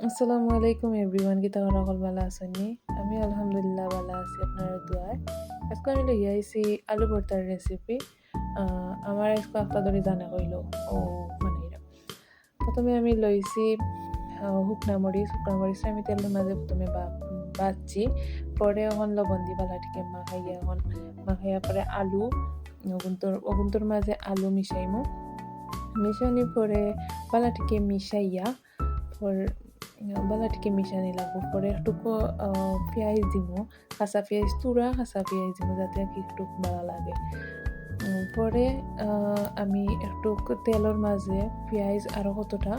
আসসালামু আলাইকুম এভরিওয়ান, কি তারা সকল ভালো আছেননি? আমি আলহামদুলিল্লাহ ভালো আছি আপনার দোয়ায়। আজকে আমি লই আইছি আলু ভর্তার রেসিপি। আমার আজকে একটা ধরে জানা হইল ও বানাইরা। প্রথমে আমি লইছি শুকনা মরিচ আমি তেলের মাঝে প্রথমে বাজছি। পরে এখন লবণ দি বালাটিকে মাখাইয়া পরে আলু অগুন্তর মাঝে আলু মিশানি পরে বালাটিকে মিশাইয়া বালাটিকে মিশানি লাগবো। পরে একটু পেঁয়াজ দিব, কাঁচা পেঁয়াজ দিব যাতে একটু ভালো লাগে। পরে আমি একটু তেলের মাঝে পেঁয়াজ আরও কতটা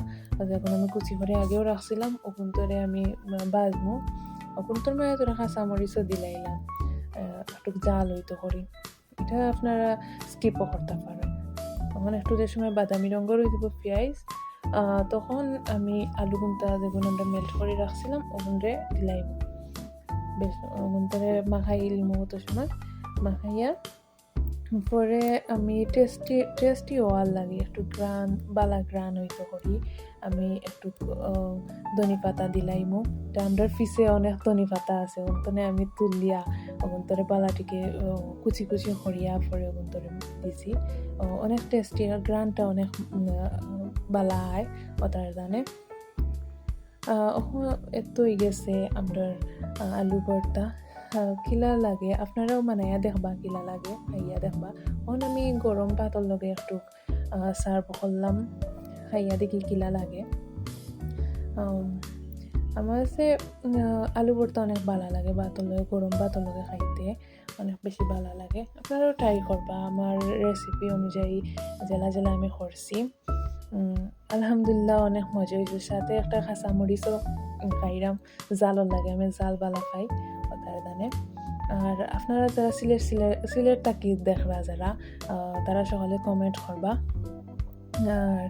যখন আমি কুচি করে আগেও রাখছিলাম ওগুন্তরে আমি বাজবো। ওগুন্তর মাঝে তোরা কাঁচা মরিচও দিলাইলাম, একটু জাল হইতে করি। এটা আপনারা স্কিপও করতে পারেন। তখন একটু যে সময় বাদামি রঙের হয়ে দিব পেঁয়াজ, তখন আমি আলু গুনটা যেগুলো আমরা মেল্ট করে রাখছিলাম ওগুনরে দিলাইব। বেশ ওগুনটারে মাখাই লিমো মতো সময় মাখাইয়া পরে আমি টেস্টি হওয়ার লাগে একটু বালা গ্রান হইতে করি আমি একটু ধনি পাতা দিলাইমু। আমরা ফিসে অনেক ধনি পাতা আছে ওখানে আমি তুলিয়া ওখানতরে বালাটিকে কুচি করিয়া পরে ওখানতরে দিছি। অনেক টেস্টি, গ্রানটা অনেক বালা হয় ওটার জানে। এত হয়ে গেছে আমরা আলু ভর্তা। কিলা লাগে আপনারাও বানাইয়া দেখবা, কিলা লাগে খাইয়া দেখবা। এখন আমি গরম ভাতের লগে একটু সার্ভ করলাম, খাইয়া দেখি কিলা লাগে। আমার কাছে আলু ভর্তা অনেক ভালো লাগে, গরম ভাতের লগে খাইতে অনেক বেশি ভালো লাগে। আপনারাও ট্রাই করবা আমার রেসিপি অনুযায়ী জেলা আমি করছি। আলহামদুলিল্লাহ অনেক মজা হয়েছে। সাথে একটা কাঁচা মরিচও খাইলাম, জালও লাগে, আমি জাল বালা খাই তার দানে। আর আপনারা যারা সিলেট তাকি দেখবা যারা তারা সকলে কমেন্ট করবা। আর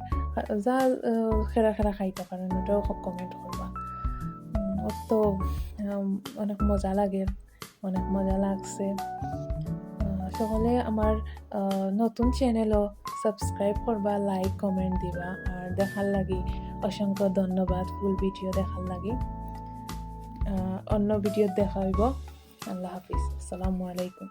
জাল খেরা খাইতে পারেন ওটাও কমেন্ট করবা। তো অনেক মজা লাগে, অনেক মজা লাগছে। সকলে আমার নতুন চ্যানেলও সাবস্ক্রাইব করবা, লাইক কমেন্ট দিবা। আর দেখার লাগি অসংখ্য ধন্যবাদ। ফুল ভিডিও দেখার লাগি অন্য ভিডিও দেখা হইব। আল্লাহ হাফিজ, আসসালামু আলাইকুম।